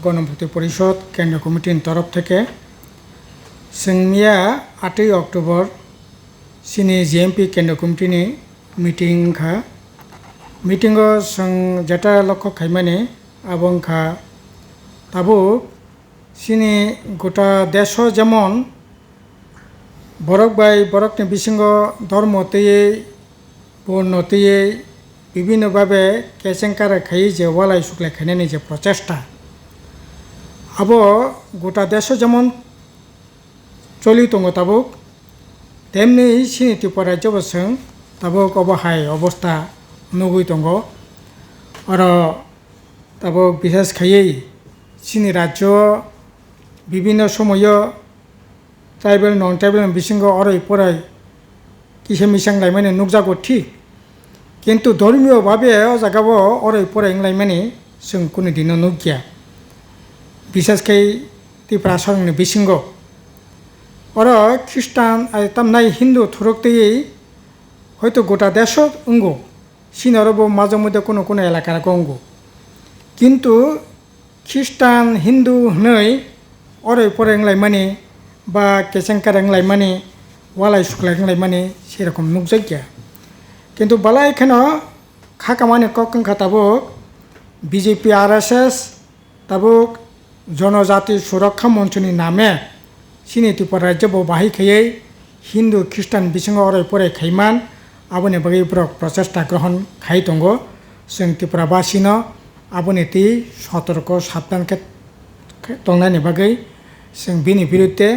গণভর্তি পরিষদ কেন্দ্রীয় কমিটির তরফ থেকে जोंनिया 8 अक्टोबर सिनी GMP केंद्रीय कमिटिनि मीटिंग खा मीटिंग जों जेटा लक्ष्य खाइमाने आबं खा ताबो सिनी गोटा देश जेमन बरक बाय बरकनि बिसिंग धर्म तैयै बर्ण तैयै विभिन्न भावे केसेंकार खाई जे वालाय सुक्लाय खाइनायनि जे प्रचेष्टा आबो गोटा देश जेमन चलि दङ ताबुक तेमनि सिनि त्रिपुरा राज्योबो जों ताबुक अबहाय अबस्था नुगुइ दङ आरो ताबुक बिसेस खायै सिनि राज्य विभिन्न समय ट्राइबेल नन ट्राइबेल बिसिंग अराय पराय किसे मिसां लाइमाने नुकजागो ठीक किन्तु धर्मीय भावे अ जागाबो अराय पराय लाइमाने जों कुनु दिन नुगिया बिसेसकै त्रिपुरा सरंनि बिसिंग और ख्रिस्टान तमनाय हिंदू थुरक्तयै हयतो गोटा देश अंगो सिनारबो माजे मध्य कोनो कोनो एलाकार अंगो किन्तु ख्रिस्टान हिंदू हनै अराय पराय माने बा केसेंकार माने वालाय सुक्लाय माने सेरकम नुकजाया किन्तु बाला एखानो खाकामाने ककंखा ताबुक बीजेपी RSS ताबुक जनजाति सुरक्षा मंचनि नामे सिनी त्रिपुरा राज्य बाहाय खायै हिंदू ख्रिस्टान बिसिंग अराय पराय खाइमान आबोनि बागै ब्रक प्रचेष्टा ग्रहण खाइ दङ जों त्रिपुराबासिनो आबोनि ति सतर्क साबधान दंनायनि बागै जों बिनि बिरुद्धे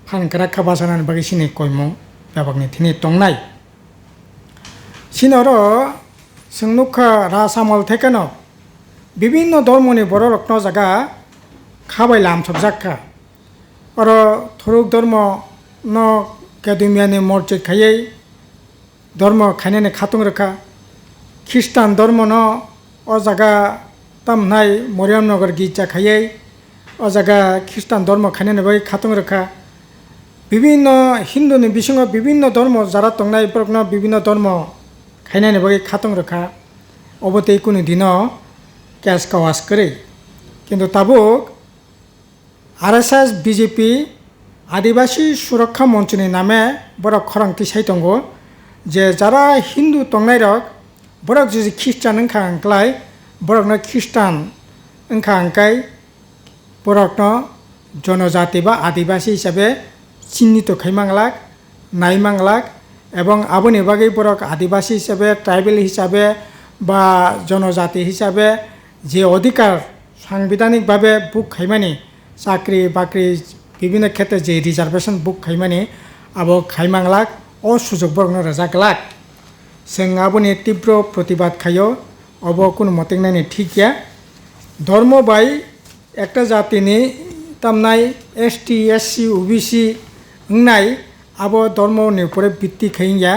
फानग्रा खाबासानानि बागै सिनि कयमं बेबागनि थिनि दंनाय सिनारो जों नुखा रासामल थेकेनो विभिन्न धर्मनि बर रत्न जागा खाबाय लामसबजाखा और थुरुक धर्म न केदुमियानि मस्जिद खायै धर्म खाइनानै खातुं रोखा ख्रिस्टान धर्म न अ जागा तमनाय मरियामनगर गिर्जा खायै अ जागा ख्रिस्टान धर्म खाइनानै बै खातुं रोखा विभिन्न हिंदूनि बिसिङाव विभिन्न धर्म जारा दंनाय प्रग्न विभिन्न धर्म खाइनानै बै खातुं रोखा अबते कुनु दिन केस कावास करे किन्तु ताबुक RSS BJP आदिवासी सुरक्षा मंचनि नामे बरक खरंथि साइ दङ जे जारा हिंदू दंनाय रक बरक जुदि ख्रिस्टान ओंखा अंख्लाय बरकनो ख्रिस्टान ओंखा अंखाय बरकनो जनजाति बा आदिवासी हिसाबै चिन्हित खाइमांलाक नायमांलाक एवं आबोनि बागै बरक आदिवासी हिसाबै ट्राइबेल हिसाबै बा जनजाति हिसाबै जे अधिकार सांविधानिक भावे बुक खाइमानि चाकरी बाकरी विभिन्न क्षेत्र जे रिजार्वेशन बुक खाइमाने अब खाइमांलाक अ सुजोग बरगनो रजागलाक जों आबोनि तीव्र प्रतिबाद खायो अब कुनु मतें नायनो ठीक गैया धर्म बाय एकटा जातिनि तमनाय ST SC OBC होननाय अब धर्मनि उपरे भित्ति खाइया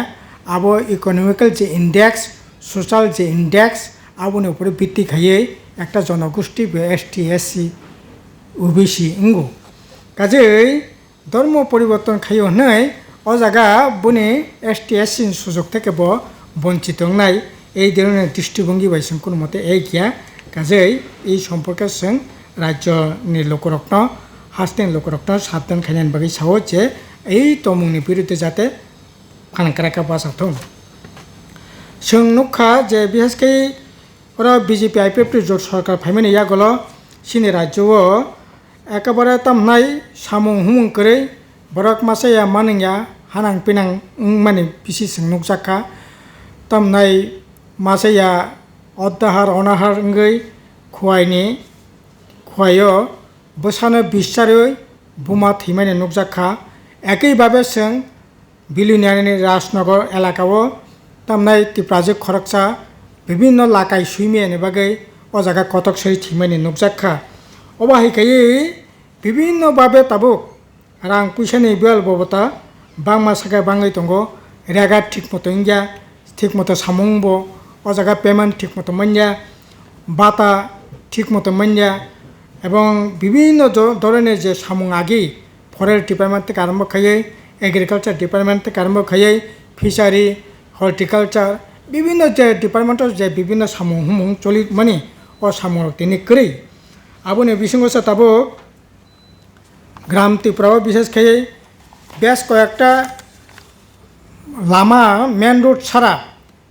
अब इकोनॉमिकल जे इंडेक्स सोशल जे इंडेक्स आबोनि उपरे भित्ति खायै एकटा जनगोष्ठी बे ST SC OBC इंगो काजै धर्म परिवर्तन खायो हनै अ जागा बुनि ST SC सुजोग थेकेबो बंचित हंनाय এই ধরনের দৃষ্টিভঙ্গি বাই जों কোনো মতে এই গিয়া কাজেই এই সম্পর্কে जों রাজ্যनि लोकरत्न हास्टेन लोकरत्न साबधान खाइनायनि बागै सावो जे এই तमुंनि बिरुद्धे जाते फानग्राखा बासाथों जों नुखा जे बिहेसकै ओरा BJP IPF जट सरकार फाइमानि यागल सिनि राज्योआव एकेबारे तमनाय सामुं हुमुं करे बरक मासेया मानैया हानां पिनां माने बिसि जों नुकजाखा तमनाय मासेया अदाहार अनाहार ओंगै खुवायनि खुवायो बोसानो बिसारै बुमा थैमाने नुकजाखा एकै भावे जों बिलुनियानि राजनगर एलाकाव तमनाय त्रिपुराजो खरकसा विभिन्न लाकाय सुइमियानि बागै अ जागा कटक सै थैमाने नुकजाखा अबाहायखायै विभिन्न भावे ताबुक रां पैसानि बेल बबता बांमा सागा बाङै दङ रेगा ठीक मतो इंगिया ठीक मतो सामुंबो अ जागा पेमेंट ठीक मतो मोनया बाता ठीक मतो मोनया एवं विभिन्न धरনের যে সামুং আগি ফরেস্ট ডিপার্টমেন্ট থেকে আরম্ভ খাইয়ে এগ্রিকালচার ডিপার্টমেন্ট থেকে আরম্ভ খাইয়ে ফিশারি হর্টিকালচার বিভিন্ন যে ডিপার্টমেন্টের যে বিভিন্ন সামুং হুমুং চলি মানে ও সামুং তিনি করে আবুনি বিসঙ্গসা তাবো গ্রাম ত্রিপুরাও বিশেষ করে বেশ কয়েকটা লামা মেন রোড ছাড়া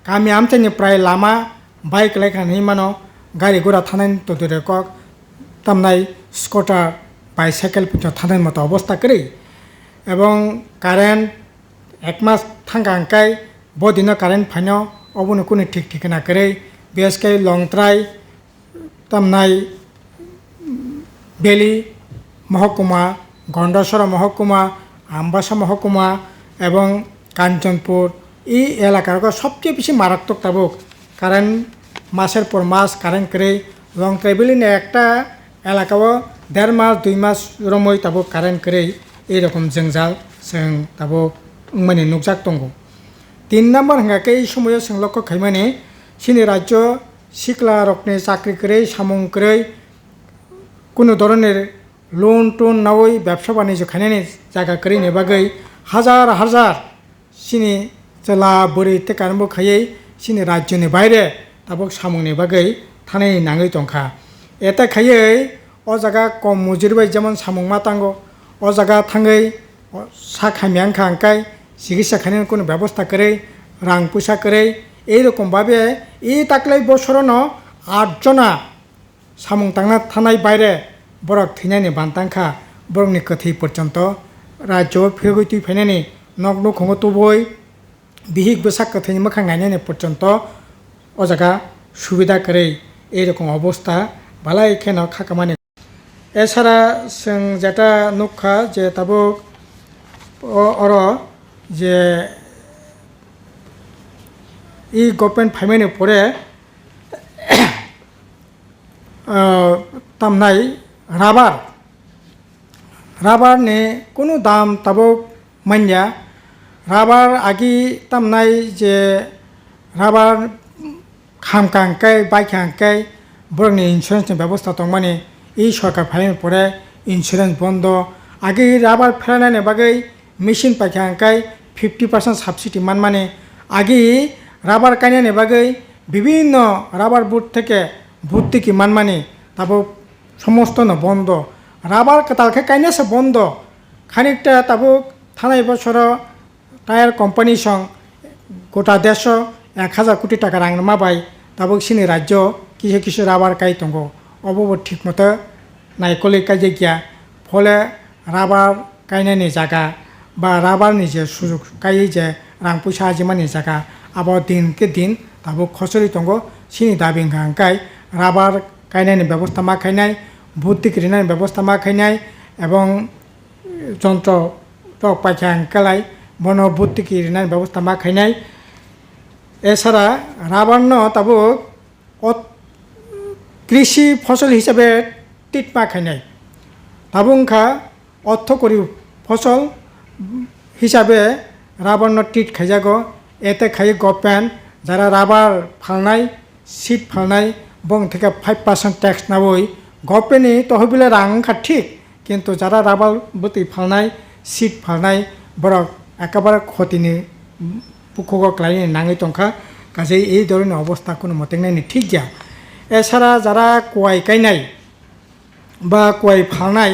গামি আমচাनिफ्राय লামা বাইক লাইখানি মানো গাড়ি ঘোড়া থানাय তো দূরে কক তামনাই স্কুটার বাইসাইকেল পর্যন্ত থানার মতো অবস্থা করি এবং কারেন্ট এক মাস থাঙ্গাঙ্কাই বদিনও কারেন্ট ফাইনো অবনো কোনো ঠিক ঠিকানা করে বেশ করে লংত্রাই তামনাই বেলি মহকুমা গন্ডাসরা মহকুমা আমবাসা মহকুমা এবং কাঞ্চনপুর এই এলাকার সবচেয়ে বেশি মারাত্মক তাবুক কারেন্ট মাসের পর মাস কারেন্ট করে লংত্রাই বেলিনে একটা এলাকাও 1.5 মাস 2 মাস রমই তাবুক কারেন্ট করে এইরকম জঞ্জাল जों তাবুক মানে নুকজাক দंगो 3 নম্বর হাঙ্গাকে এই সময় जों লক্ষ্য খাইমানে সিনি রাজ্য সিকলা রকনে চাকরি করে সামুং করে কোনো ধরনের লোন টোন নাওই ব্যবসা বাণিজ্য খাইনানি জায়গা করে নেবাগৈ হাজার হাজার সিনি জেলা বরি থেকে আরম্ভ খাইयै সিনি রাজ্যनि বাইরে তাবুক সামুংनि বাগै थानाय नाङै दंखा এটা খাইयै ও জায়গা কম মজুরি যেমন সামুং মাতাঙ্গো ও জায়গা থাঙ্গै সাখা মিয়াংখা আঙ্কাই চিকিৎসা খাইনানি কোনো ব্যবস্থা করে রাং পয়সা করে এইরকমভাবে এই তাকলাই বছরনো 8 জনা সামুং তাंना थानाय বাইরে বরক থিনানি বান্তাংখা বরকনি কথি পর্যন্ত রাজ্য ফিরগৈ ফাইনানি নগ্ন খঙ্গ তুবই বিহিক বসাক কথিনি মখাং গাইনানি পর্যন্ত ও জায়গা সুবিধা করে এইরকম অবস্থা ভালাই কেন খাকামানি এছাড়া जों যেটা নুখা যে তাবুক অর যে এই গভর্নমেন্ট ফাইমানি পরে তামনাই রাবারনি কোনো দাম তাবুক মানিয়া রাবার আগি তামনাই যে রাবার খামকাঙ্কাই বাইখাঙ্কাই বরংনি ইন্স্যুরেন্সनि ব্যবস্থা দं মানে এই সরকার ফাইনানি পরে ইন্স্যুরেন্স বন্ধ আগে রাবার ফেলানাनि বাগै মেশিন পাইখাঙ্কাই 50% সাবসিডি মানে আগে রাবার কাইনাनि বাগै বিভিন্ন রাবার বুট থেকে ভর্তুকি মানে তাবো সমস্ত ন বন্ধ রাবার কাতালকে কাইনাসে বন্ধ খানিকটা তাবো থানায় বছর টায়ার কোম্পানি সং গোটা দেশ 1000 কোটি টাকা রাং মাবাই তাবো সিনি রাজ্য কিছু কিছু রাবার কাই দंगो অবব ঠিক মতো নাইকলি কাজে গিয়া ফলে রাবার কাইনানি জায়গা বা রাবারনি যে সুযোগ কাই যে রাং পয়সা আজিমানি জায়গা আবার দিনকে দিন তাবো খসরি দंगो সিনি দাবি হাঙ্কাই রাবার কাইনানি ব্যবস্থা মা খাইনাই ভর্তুকি ঋণের ব্যবস্থা মা খাইনাই এবং যন্ত্র টক পাইখা হাঙ্কালাই বন ভর্তুকি ঋণের ব্যবস্থা মা খাইনাই এছাড়া রাবার তাবো কৃষি ফসল হিসাবে টিট মা খাইনাই তাবুংখা অর্থকরী ফসল হিসাবে রাবার টিট খাইজাগো এতে খাই গভর্নমেন্ট যারা রাবার ফালনাই সিট ফালনাই বং থেকে 5% ট্যাক্স নাবই গভর্নমেন্টনি তহবিলে রাংখা ঠিক কিন্তু যারা রাবার বতি ফালনাই সিট ফালনাই বরক একেবারে ক্ষতিনি পুকুক ক্লাইনি নাঙै দंखा কাজে এই ধরনের অবস্থা কোনো মতে নাইনি ঠিক গিয়া এছাড়া যারা কোয়াই কাইনাই বা কোয়াই ফালনাই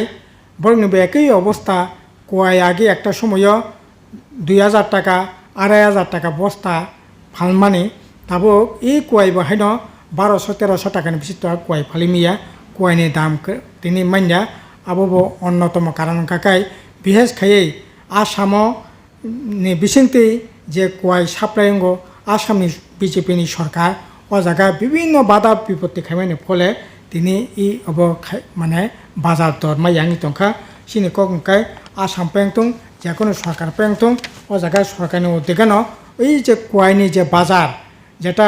বরংনিবো একই অবস্থা কোয়াই আগে একটা সময় 2000 টাকা 2500 টাকা বস্তা ফালমানি তাবো এই কোয়াই বাহাইন 1200-1300 টাকাनि বেশি তো কোয়াই ফালিমিয়া কোয়াইনি দাম তিনি মাইনা আবো অন্যতম কারণ কাকাই বিশেষ খাইयै আসামनि बिसिंति যে কোয়াই সাপ্লাইঙ্গো আসামনি বিজেপিনি সরকার ও জায়গা বিভিন্ন বাধা বিপত্তি খাইমানি ফলে তিনি ই অব মানে বাজার দর মাইয়াঙি দंखा সিনি কংকাই আসাম পেংতুং যে কোনো সরকার পেংতুং ও জায়গায় সরকারনি উদ্যোগেনো এই যে কোয়াইনি যে বাজার যেটা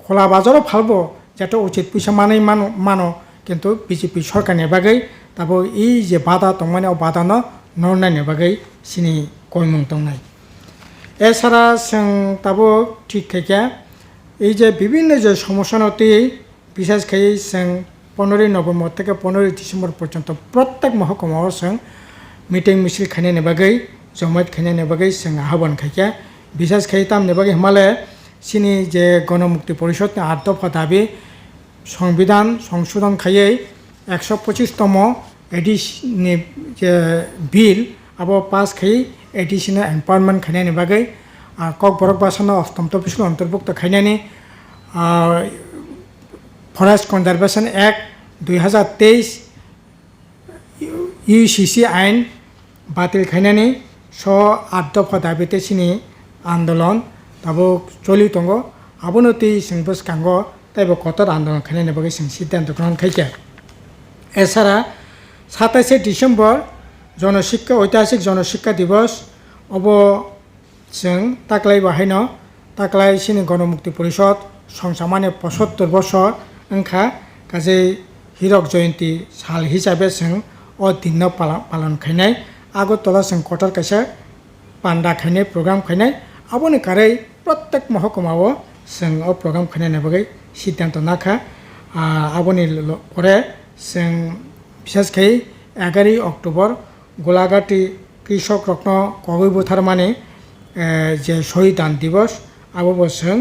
খোলা বাজারও ফালবো যেটা উচিত পয়সা মানেই মানো কিন্তু বিজেপি সরকারनि বাগै তাবো এই যে বাধা দं মানে বাধানো নরনাইनि বাগै সিনি কইমুং দंनाय এছাড়া जों তাবো ঠিক থেকে এই যে বিভিন্ন যে সমস্যা নতি বিশেষ করে जों 15 নভেম্বর থেকে 15 ডিসেম্বর পর্যন্ত প্রত্যেক মহকুমাও जों মিটিং মিছিল খাইনানি বাগै জমায়েত খাইনানি বাগै जों আহ্বান খাইয়া বিশেষ করে তামনি বাগै হিমালয় সিনি যে গণমুক্তি পরিষদ 8 দফা দাবি সংবিধান সংশোধন খাইयै 125তম एडिशननि जे बिल अब पास खाई एडिशनल एम्पावरमेंट खानायनि बागै Kokborok बासानो 8 तपिसखौ अंतर्भुक्त खायनायनि forest conservation act 2023 UCC आइन बातिल खायनायनि 8 दफा दाबितेसिनि आंदोलन दाबो चलि दङ आबोनो ति जों बसखांगो ताइबो कतर आंदोलन खायनायनि बागै जों सिद्धांत ग्रहण खायखे एसारा 27 डिसेम्बर जनशिक्षा ऐतिहासिक जनशिक्षा दिवस अब जों ताक्लाई बाहायनो ताक्लाई सिनि गणमुक्ति परिषद संसामानि 75 बছর ओंखा गाजै हिरक जयन्ती साल हिसाबै जों अ दिन पालन खायनाय आगरतला जों कटार कायसा पान्डा खायनाय प्रग्राम खायनाय आबोनि कारै प्रत्येक महकुमाव जों अ प्रग्राम खायनायनि बागै सिद्धांत नाखा आबोनि परे जों विशेषकै 11 अक्टोबर गोलाघाटी कृषक रत्न कवि बुथारमानि जे शहीदान दिवस आबो जों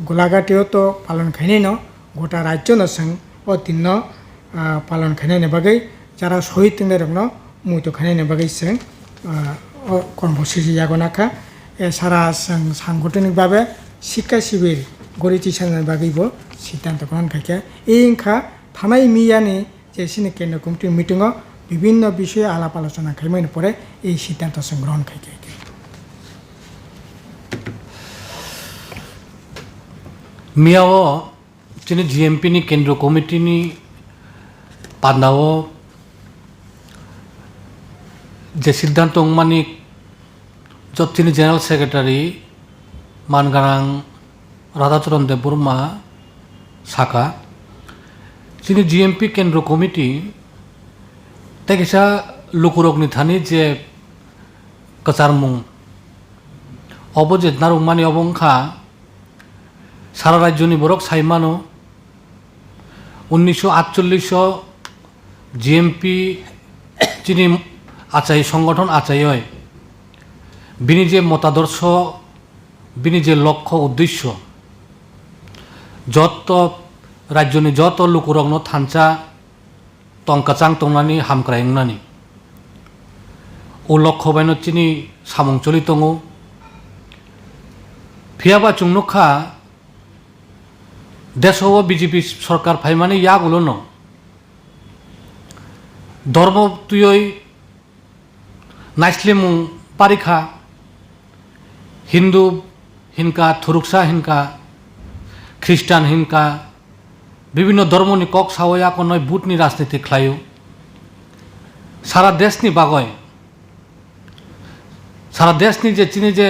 गोलाघाटीयाव तो पालन खायनाय न गोटा राज्य न जों अ दिन पालन खायनायनि बागै যারা শহীদ তিনরত্ন মুইতো খানাयनि बागै जों কর্মসূচি जागोनाखा এছাড়া जों সাংগঠনিক ভাবে শিক্ষা শিবির গড়িতি সানাयनि बागैबो सिद्धांत ग्रहण खायखे इंखा थानाय मियानि जे सिनि केन्द्र कमिटि मिटिंआव विभिन्न বিষয়ে आलाप आलोचना खायमायनि परे এই सिद्धांत जों ग्रहण खायखे मियाव चिनि GMP नि केन्द्र कमिटिनि पान्डाव जे सिद्धांत मानि जतिनि जेनेरेल सेक्रेटारि मानगारां राधाचरण देबबर्मा साखा चिनि GMP केन्द्र कमिटि तेकिसा लुकुरकनि थानि जे कचारमुं अबजे नारुमानि अबंखा सारा राज्यनि बरक साइमानो 1948 GMP चिनि आचाय संगठन आचाय बिनि जे मतादर्श बिनि जे लक्ष्य उद्देश्य जत राज्यनि जत लुकुरकनो थानचा टंकाचां टंनानि हामक्रायंनानि उ लक्ष्य बायनो चिनि सामुं चलि दङ फियाबा चुंनुखा देशव BJP सरकार फाइमानि यागुलो न धर्म तुयै नाइस्लिमुं पारिखा हिंदू हिनका थुरुकसा हिनका ख्रिस्टान हिनका विभिन्न धर्मनि कक सावया कनय बुटनि राजनीति ख्लायो सारा देशनि बागय सारा देशनि जे चिनि जे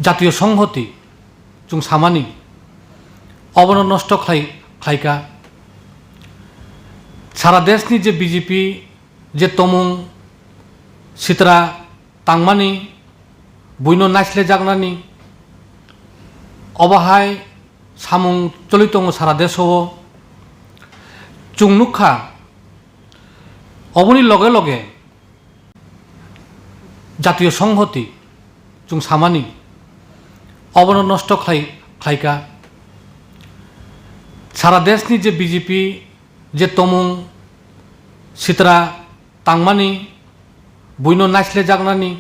जातीय संहति जों सामानि अबनो नष्ट ख्लायका सारा देशनि जे BJP जे तमुं सित्रा तांमानि बुइनो नाइस्ले जागनानि अबाहाय सामुं चलि दङ सारा देशव चुंनुखा अबनि लगे लगे जातीय संहति जों सामानि अबनो नष्ट ख्लायका सारा देशनि जे BJP जे तमुं सित्रा तांमानि बुइनो नाइस्ले जागनानि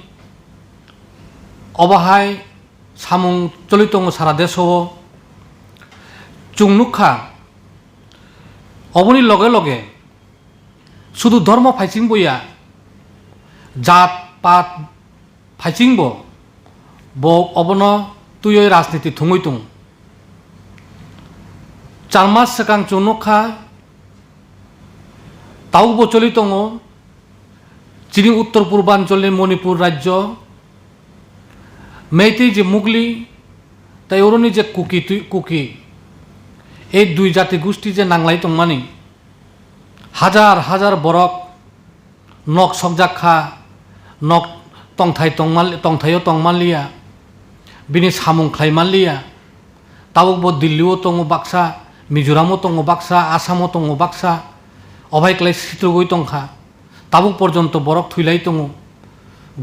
अबाहाय सामुं चलि दङ सारा देशव चुंनुखा अबनि लगे लगे शुधु धर्म फाइचिंबया जात पात फाइचिंब ब अबनो तुयै राजनीति थुङै दङ 4 मास सिगां चुंनुखा तावबो चलि दङ चिनि उत्तर पूर्वांचलनि मणिपुर राज्य मेइतेइ जे मुगली ताइरनि जे कुकी এই দুই জাতি গোষ্ঠী যে নাংলাই দंमानि হাজার হাজার বরক নক सकजाखा नक तंथायो तंमालिया बिनि सामुं ख्लायमालिया तावबो दिल्लीआव दङ बाक्सा मिजोरामाव दङ बाक्सा आसामाव दङ बाक्सा अभायक्लाय सित्रगै दंखा ताबो पर्यन्त बरक थुइलाय दङ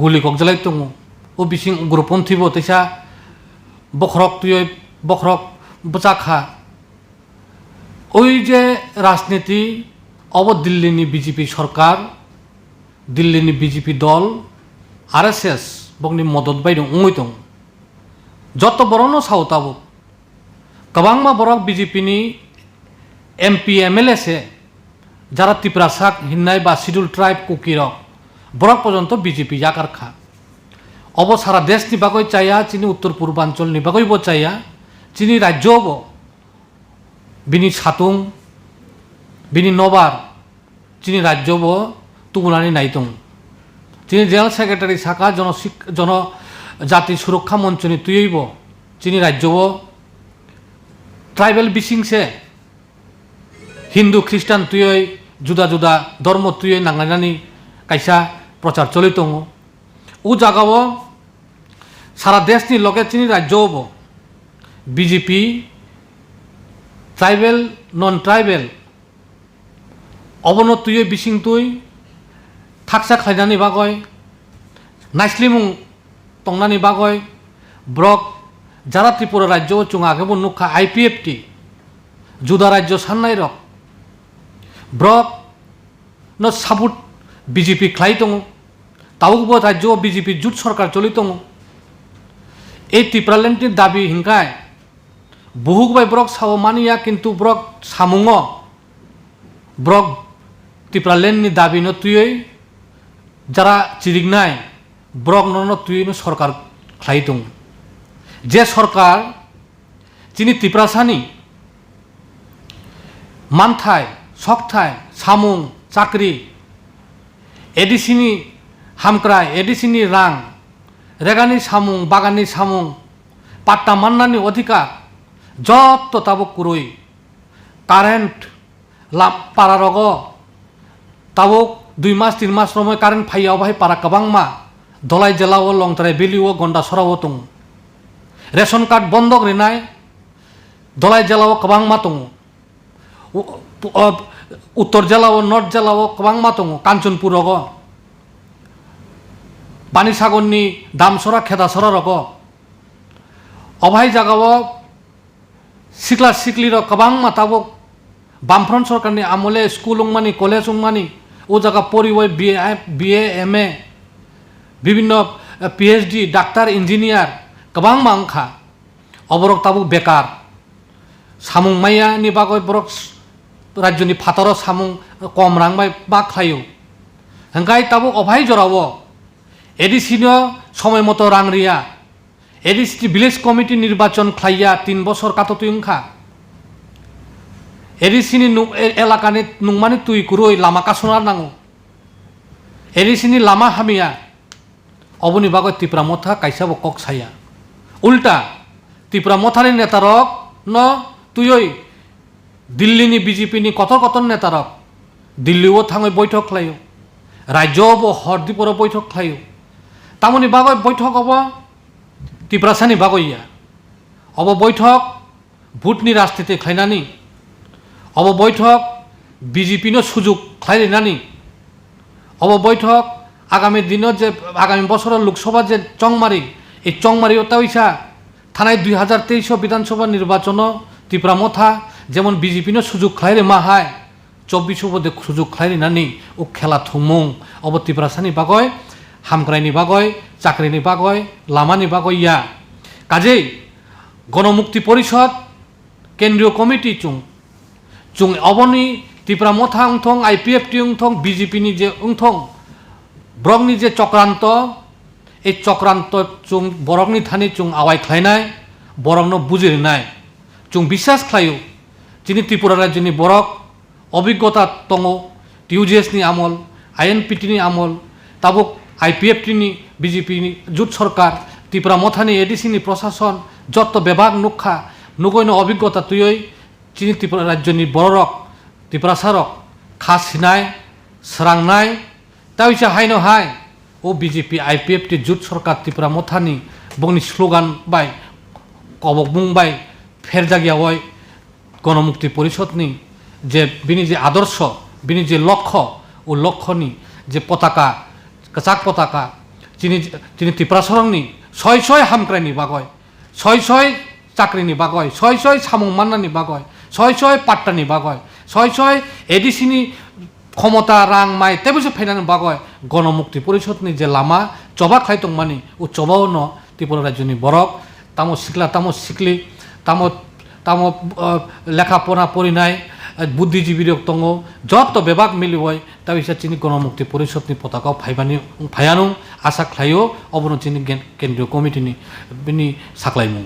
गुलि गगजालाय दङ ओ बिसिं उग्रपन्थीबो तैसा बखरक तुयै बखरक बचाखा ওই যে রাজনীতি অব দিল্লিনি বিজেপি সরকার দিল্লিনি বিজেপি দল RSS বংনি মদত বাইদं ungoi dं যত বড়নো সাউতাবো কবাংমা বরক বিজেপিনি MP MLA সে যারা ত্রিপুরা সাক হিন্নাই বা শিডিউল ট্রাইব কুকিরক বরক পর্যন্ত বিজেপি জাকার খা অব সারা দেশ নি বাগৈ চাইয়া চিনি উত্তর পূর্বাঞ্চল নি বাগৈব চাইয়া চিনি রাজ্য অব বিনি সাতুং বিনি নবার চিনি রাজ্য অব তুগুনানি নাইতং চিনি জেনারেল সেক্রেটারি সাকা জনজাতি সুরক্ষা মঞ্চনি তুইব চিনি রাজ্য অব ট্রাইবেল বিসিংসে হিন্দু খ্রিস্টান তুই जुदा जुदा धर्म तुय नांगलायनानै कायसा प्रचार चलित दङ उ जागाव सारा देशनि लगे चिनि राज्योआव BJP ट्राइबेल नन ट्राइबेल अबनो तुय बिसिं तुय थाकसा खायनानै बागय नाइस्लिमुं तंनानै बागय ब्रक जारा त्रिपुरा राज्यो चुं आगेबो नुखा IPFT जुदा राज्य साननाय रक ब्रक न साबुत BJP ख्लाइ दङ तावबो राज्य BJP जुट सरकार चलि दङ ए त्रिपुरालेण्डनि दाबि हिंखाय बहुगबाय ब्रक साव मानिया किन्तु ब्रक सामुङ ब्रक त्रिपुरालेण्डनि दाबि न तुयै जारा चिरिगनाय ब्रक न तुयै न सरकार ख्लाइ दङ जे सरकार चिनि त्रिपुरासानि मानथाय सकथाय सामुं चाकरी एडिसिनि हामक्राय एडिसिनि रां रेगानि सामुं बागाननि सामुं पाट्टा माननानि अधिकार जत्त ताबो कुरुई कारेन्ट पारा रग ताबो 2 मास 3 मास रमै कारेन्ट फाइयाव बाहाय पारा कबांमा दलाय जेलाव लंथराय बेलिव गन्दा सराव दङ रेशन कार्ड बन्दक रिनाय दलाय जेलाव कबांमा दङ उत्तर जिल्लाव नर्थ जिल्लाव कबांमा दङ काञ्चनपुर रग बानिसागरनि दामसरा खेदासरा रग अभाय जागाव सिख्ला सिख्ली र कबांमा ताबो बामफ्रन्ट सरकारनि आमले स्कुल उंमानि कलेज उंमानि ओ जागा परिवय BA MA विभिन्न PhD डाक्टर इंजिनियर कबांमा अंखा अबरक ताबो बेकार सामुं माइयानि बागै बरक राज्यनि फातार सामुं कम रांबाय मा ख्लायो हंगाय ताबो अभाय जराव एडिसिनो समय मतो रां रिया एडिसि विलेज कमिटी निर्वाचन ख्लाइया 3 बছর काततुय अंखा एडिसिनि एलाकानि नुंमानि तुय कुरुय लामा कासना नांगौ एडिसिनि लामा हामिया अबनि बागै त्रिपुरा मथा कायसाबो कक साया उल्टा त्रिपुरा मथानि नेतारक न तुयै दिल्लीनि BJPनि कथर कथर नेतारक दिल्लीआव थाङै बैठक खालायो राज्योआवबो हरदिपुराव बैठक खालायो तामनि बागै बैठक अब त्रिपुरासानि बागैया अब बैठक भुटनि राजनीति खालायनानै अब बैठक BJPनो सुजुग खालायनानै अब बैठक आगामी दिनत जे आगामी बছৰৰ लोकसभा जे चंमारी এই चंमारीआव तावैसा थानाय 2023 विधानसभा निर्वाचन त्रिपुरा मथा जेमन BJPनो सुजुग खालायरे माहाय 24 बदे सुजुग खालायनानै ओ खेला थुमुं अब त्रिपुरासानि बागै हामग्रायनि बागै चाकरिनि बागै लामानि बागै या काजै गणमुक्ति परिषद केन्द्रीय कमिटी चुं अबनि त्रिपुरा मथा उंथं IPFT उंथं BJPनि जे उंथं ब्रकनि जे चक्रांत এই चक्रांत चुं बरकनि थानि चुं आवाय खालायनाय बरकनो बुजिनाय चुं বিশ্বাস खालायो जिनि त्रिपुरा राज्यनि बरक अभिज्ञता दङ TUGSनि आमल INPTनि आमल ताबो IPFTनि BJPनि जुट सरकार त्रिपुरा मथानि एडिसिनि प्रशासन जत्त विभाग नुखा नुगैनो अभिज्ञता तुयै जिनि त्रिपुरा राज्यनि बरक त्रिपुरा सारक खासिनाय स्रांनाय तावैसा हायनो हाय ओ BJP IPFT जुट सरकार त्रिपुरा मथानि बंनि स्लोगान बाय कबक बुंबाय फेर जागियावय गणमुक्ति परिषदनि जे बिनि जे आदर्श बिनि जे लक्ष्य ओ लक्ष्यनि जे पताका कचाक पताका जिनि त्रिपुरा सरंनि सय हामक्रायनि बागय सय चाकरिनि बागय सय सामुं माननानि बागय ছয় ছয় পাট্টানি বাগয় ছয় ছয় এডিসিনি ক্ষমতা রাং মাই তেবসে ফাইনানি বাগয় গণমুক্তি পরিষদনি যে লামা চবা খাইতংমানি ও চবাও ন ত্রিপুরা রাজ্যনি বরক তামো সিকলা তামো সিকলি তামো তামো লেখাপড়া পড়িনাय বুদ্ধিজীবী দङ যত বেবাग मिलिबय दा बिसा चिनि गणमुक्ति परिषदनि पताकाव फायानु आसा खालायो अबनो चिनि केन्द्रीय कमिटिनि बिनि साख्लायमु।